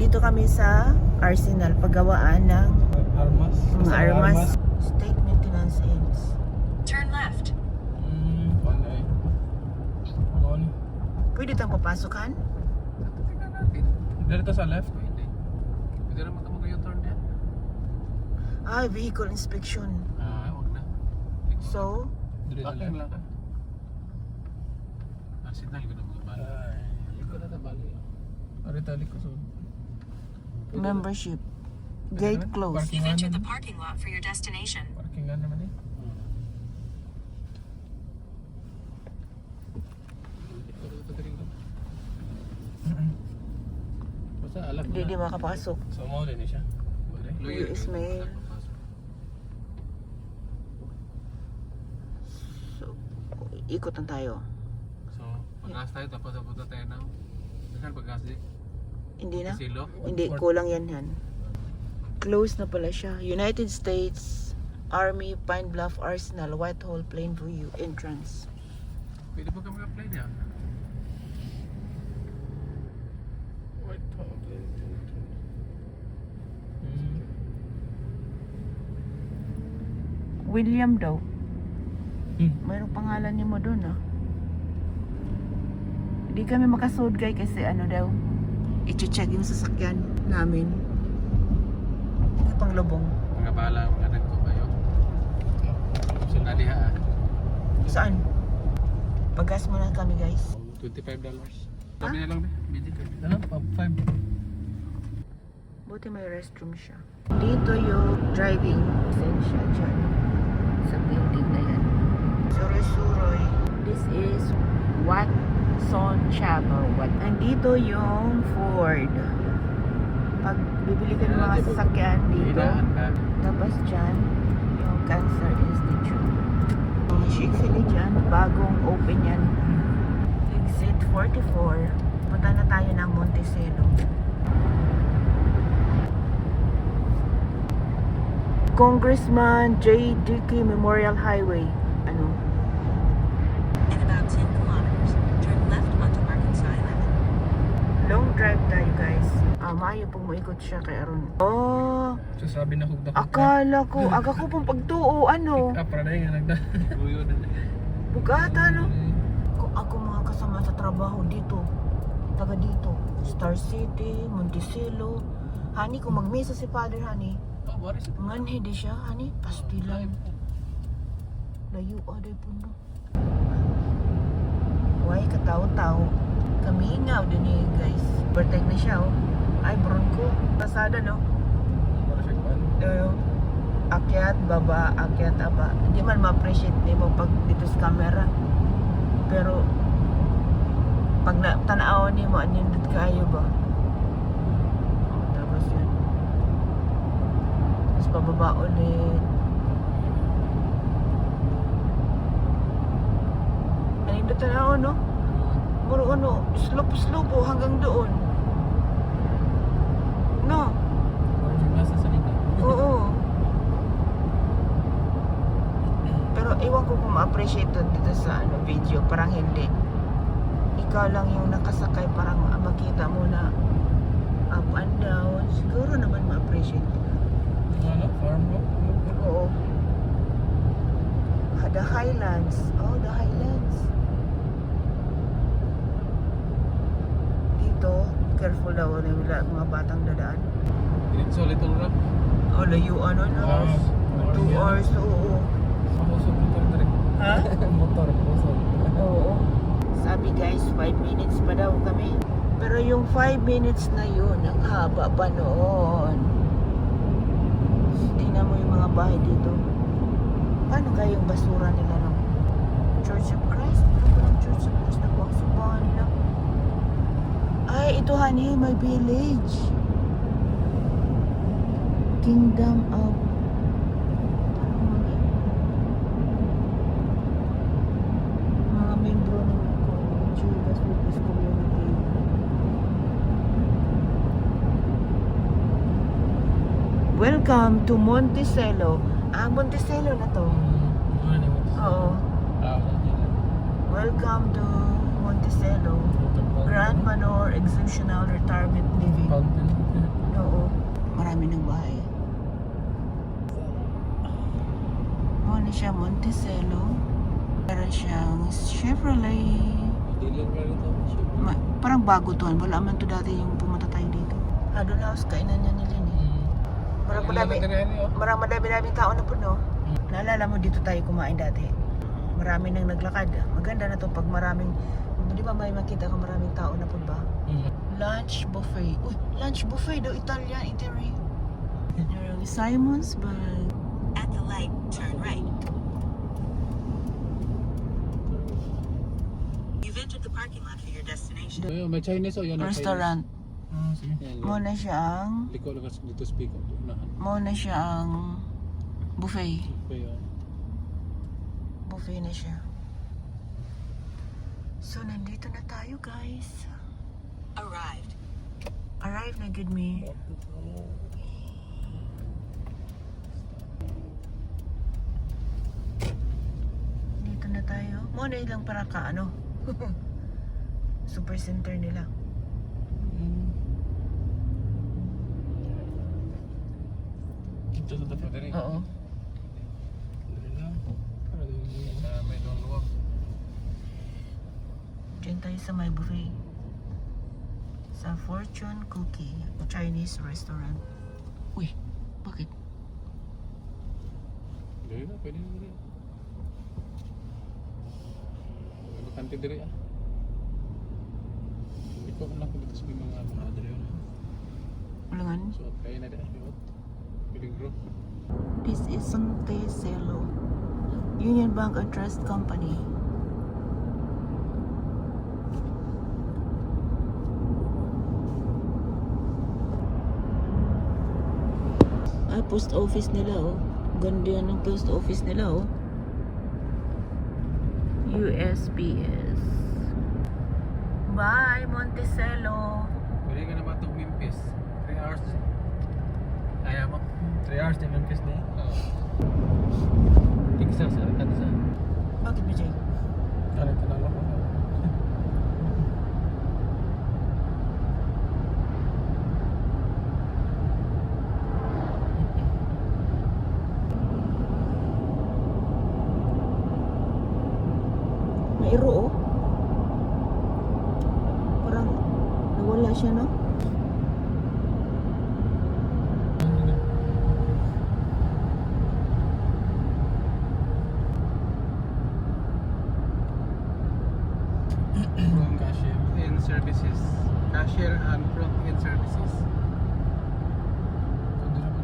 Nandito kami sa Arsenal, paggawaan ng Armas. mga armas. State maintenance aids. Turn left. Wala eh. Ano ni? Pwede tayong papasukan? Tingnan natin. Dito sa left. Pwede naman ito mag-U-turn yan. Ay, vehicle inspection. Huwag na. So, Parking lang ka. Signal ko na mga bala. Hindi ko na nabali. Aritali ko so. membership. Gate closed. You've entered the parking lot for your destination. Parking nga naman eh. Basta alak Hindi di makapasok. So mo din siya. Ismail. So, ikot na tayo. So, pag-gas tayo tapos napunta tayo ng saan pag-gas di? Hindi na? Silo? Hindi, kulang yan yan. Close na pala siya. United States Army, Pine Bluff Arsenal, Whitehall, Plainview entrance. Pwede ba kami apply niya? Whitehall. William daw. Mayroong pangalan niya mo doon, ah. Hindi kami makasod, guys, kasi ano daw, i-check yung sasakyan namin. Yung panglubong. Mga bala, mga nagko kayo. So, nadiha. Saan? Paggas muna kami, guys. $25. Sabi na lang na. Bili ka. Ano? 5. Buti may restroom siya. Dito yung driving lisensya dyan. Sa building na yan. Suroy-suroy. This is Watson Chapel. Andito yung Ford. Pag bibili ka ng mga sasakyan dito, tapos dyan, yung Cancer Institute. Yung Chick sila dyan, bagong open yan. Exit 44. Punta na tayo ng Montecelo. Congressman J. Dickey Memorial Highway. Ano? In about 10 kilometers, turn left onto Arkansas 11. Long drive tayo, guys. Mayo pong maikot siya kay Aron. Oh, So, sabi na hugda ko. akala ko pong pagtuo, ano? Pick up, rada yung nagda. Buyo na. Bugata, no? Kung ako mga kasama sa trabaho dito, taga dito, Star City, Montecelo. Hani, kung magmisa si Father, hani, Oh, what is it? nganhe di siya, hani, pastilan. Layo, aday po, no? Uy, kataw-taw. Kamingaw din eh, guys. Protect na siya, oh. Ay, bronco. Pasada, no? Para siya kuhan. Akyat, baba, akyat, aba. Hindi man ma-appreciate ni mo pag dito sa camera. Pero, pag tanaw ni mo, anindot kayo ba? Tapos yun. Tapos pababa ulit. Anindot tanaw, no? Muro ano, slope hanggang doon. No? Para siya nasa salita. Oo. Pero iwan ko kung ma-appreciate to dito sa video. Parang hindi. Ikaw lang yung nakasakay. Parang makita mo na up and down. Siguro naman ma-appreciate. Ano? Farm ho? Oo. The Highlands. Oh, the Highlands. Dito, careful daw na yung mga batang dadaan. It's a little rough. Oh, layuan ano na. 2 hours, oo. Sa motor na rin. Ha? Motor. Oo. Sabi guys, 5 minutes pa daw kami. Pero yung 5 minutes na yun, ang haba pa noon. Tingnan mo yung mga bahay dito. Paano kaya yung basura nila, no? Church of Christ? Ano ba yung Church of Christ? Nagwaksubahan nila. Ay, ito honey, my village. Kingdom of mga membro ng Judas Baptist Community. Welcome to Montecelo. Montecelo na to. Oo. Welcome to Montecelo. Grand Manor Exceptional Retirement Living. Fountain. siya Monticello. Meron siyang Chevrolet. Hindi lang ganito. Parang bago to. Wala man to dati yung pumunta tayo dito. Doon house, kainan niya nila ni. Marang madami-daming tao na po, no? Naalala mo dito tayo kumain dati. Marami nang naglakad. Maganda na to pag maraming, di ba may makita ka maraming tao na po ba? Lunch buffet. Uy, lunch buffet daw, Italian eatery. Yung Simon's Bag. At the light, turn right. You've entered the parking lot for your destination. Ayun, may Chinese o yan. Restaurant. Sige. Muna siya ang Liko lang dito speak up. muna siya ang buffet. Okay, Buffet na siya. So, nandito na tayo, guys. Arrived. Arrive na good me. Dito na tayo. Muna lang para ka, ano? Super center nila. Ito sa tapat rin. Oo. May luwag. Diyan tayo sa may buffet. Sa Fortune Cookie Chinese restaurant. Uy, bakit? Dali na, pwede na rin. Bakante diri ah. Hindi ko lang kung dito sa mga diri. Ulangan? So, kaya na dito. Piling bro. This is Monticello Union Bank and Trust Company. Post office nila, oh. Ganda yan ng post office nila, oh. USPS. Bye, Monticello. Pwede ka na ba itong Memphis? 3 hours. Kaya mo? 3 hours din Memphis na yun? Oo. Texas, Arkansas. Bakit ba, Jay? Kaya kanala ko. Nairo, oh. Parang nawala siya, no? From cashier in services. Cashier and front end services.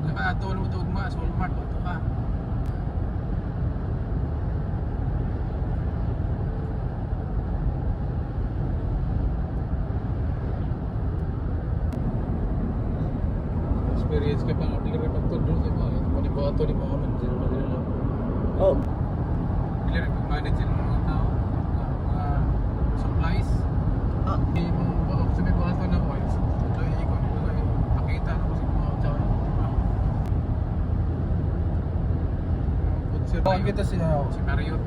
Kung nakatulong mo ito ugma, sa Walmart, ito ka. Experience ka pa nga pili rin pagtudro sa mga panibato ni mga manager na rin lang. Oh. Pili rin pag-manage yung mga tao, mga supplies. Oh. Yung sabi ko ato na points, ito yung ikon nito na pakita na ko sa mga tao. Bawang kita si Marriott.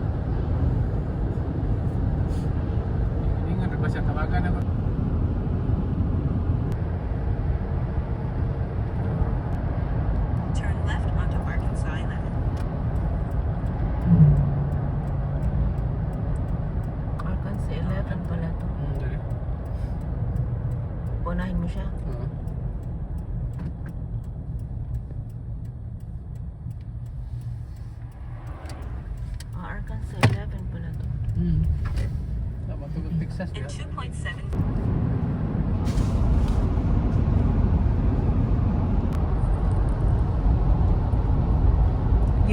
Hindi nga ba siya tawagan ako. Turn left onto Arkansas 11. Arkansas 11 pala to. Dali. Unahin mo siya. Oo. Arkansas 11 pala to. Tama ito ng Texas In yan. 2.7.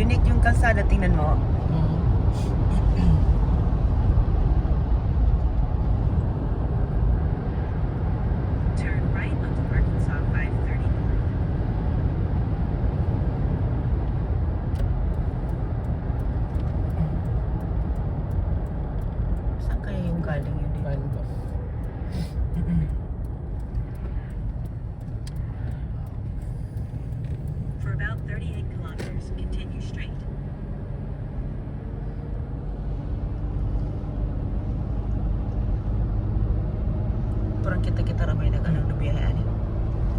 Unique yung kalsada, tingnan mo. Turn right onto Arkansas 530 North. Saan kaya yung galing yun dito? Kind of. For about 38 kilometers, continue straight. Parang kita-kita ramay na ganang nabiyahan eh.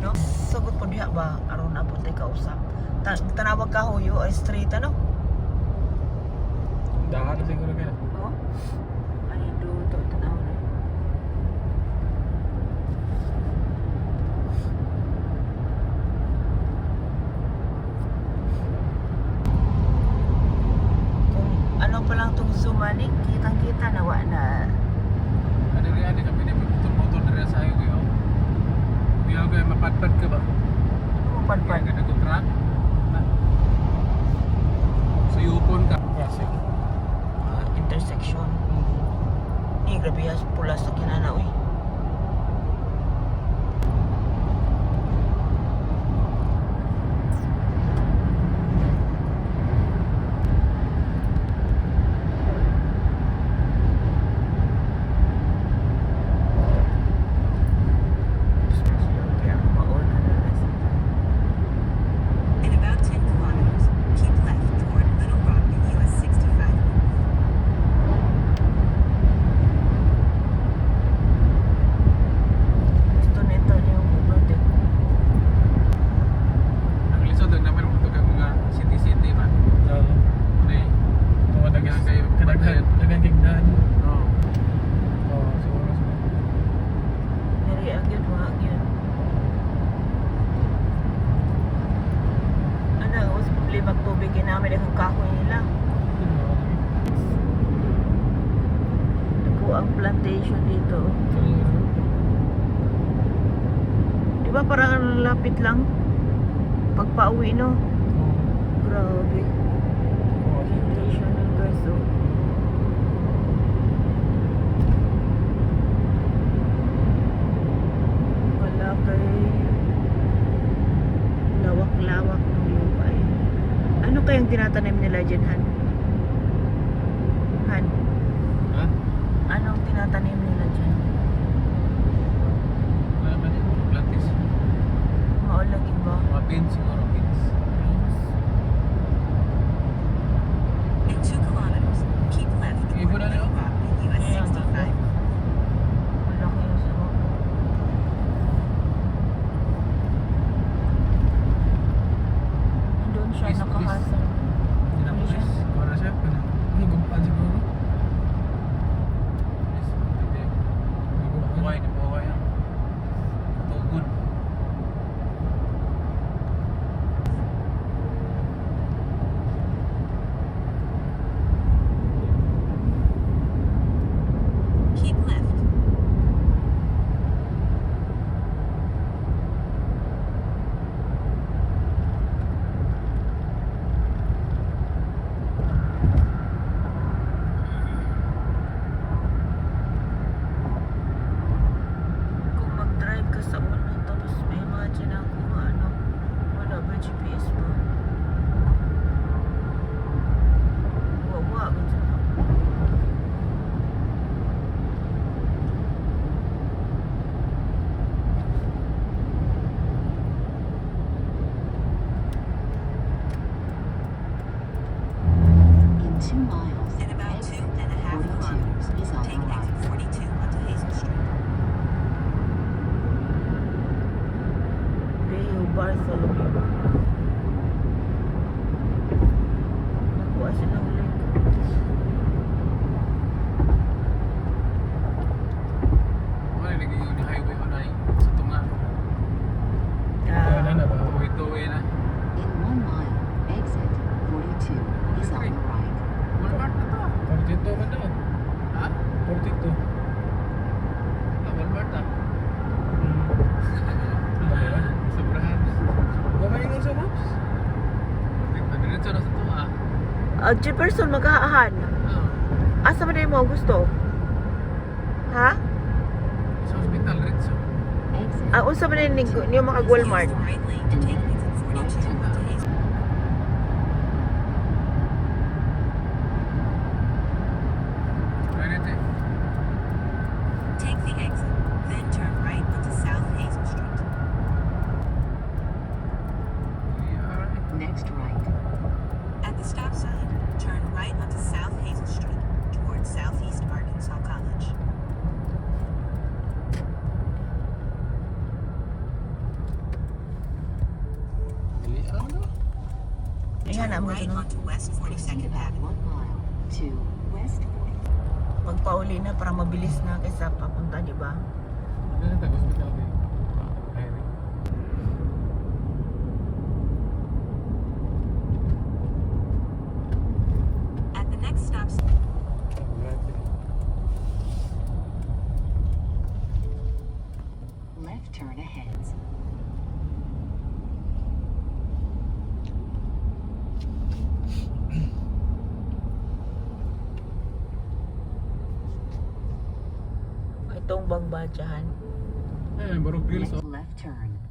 No? Sagot po diha ba? Aron abot tayo kausap. Tanawag ka huyo ay street ano? Daan na siguro kaya. Oh? Ano yung duto? Tanaw na. Kung ano pa lang itong sumanik, kitang-kita na na. Ano rin, ano kami na motor na rin sa highway, oh. Biyaw kayo, mapadpad ka ba? Padpad. Kaya ka nag-truck. Sa Yukon ka. Classic. Intersection. Eh, grabe yan. Pula sa kinana, uy. In about 10 kilometers, keep left toward Little Rock and US 65. Gusto nito yung ubod eh. Ang lisod ang naman mo ito mga city-city ba? Oo. May tumadagyan kayo. Dagang gignan. Oo. Oo, siguro. Dari agad, wag yun. Ano, mas problema tubig namin ang kahoy nila. Naku ang plantation dito. Di ba parang ang lapit lang? Pagpa-uwi, no? Grabe. Plantation ng guys, oh. Wala kay lawak-lawak ng lupa eh. Ano kayang tinatanim nila dyan, Han? Han, Ha? anong tinatanim nila dyan? Wala ba niya? Plantis. Maulag iba. Mga beans siguro, beans. In 2 kilometers, keep left toward Ibo na Little niyo? Rock and US Ayan, 65. Malaki yung sama. Doon siya Please, nakahasang. Hindi na pulis. Wala siya. Higumpan siguro. Pulis. Hindi. Buhay na buhay ang tugon. Keep left. Kung mag-drive ka sa una, tapos may imagine ako nga ano, wala ba GPS ba? Wawa, ganyan ako. In 2 miles, In about exit 2.5 kilometers, 42 is on take the right. exit 42 onto Hazel Street. Rio Bartholomew. Nakuha silang link. Wala naging yung highway o na sa tunga. Wala na ba? Tuwi-tuwi na. In 1 mile, exit 42 is on the right. Walmart na to. 42 man na. Ha? 42. Walmart na. Dalawa. Sobrahan. Gamay nga sa maps. Diretso na sa tunga. Jefferson, mag-aahan. Oo. Asa man na yung mga gusto? Ha? Sa hospital, diretso. Exit Unsa man na yung mga Walmart? Use the right lane to take exit 42 onto Hazel. Right it. Take the exit, then turn right onto South Hazel Street. Yeah. next right. At the stop sign, turn right onto South Hazel Street towards Southeast Arkansas College. Ayan, Turn amo right ito no. onto West Proceed 42nd about Avenue. 1 mile. 42 West 40. Pagpauli na para mabilis na kaysa papunta, di ba? Ano tayo? Hospital din. Highway. At the next stop, Left turn ahead. Itong Bangbadyahan. Eh, Barok Grills. Next left turn.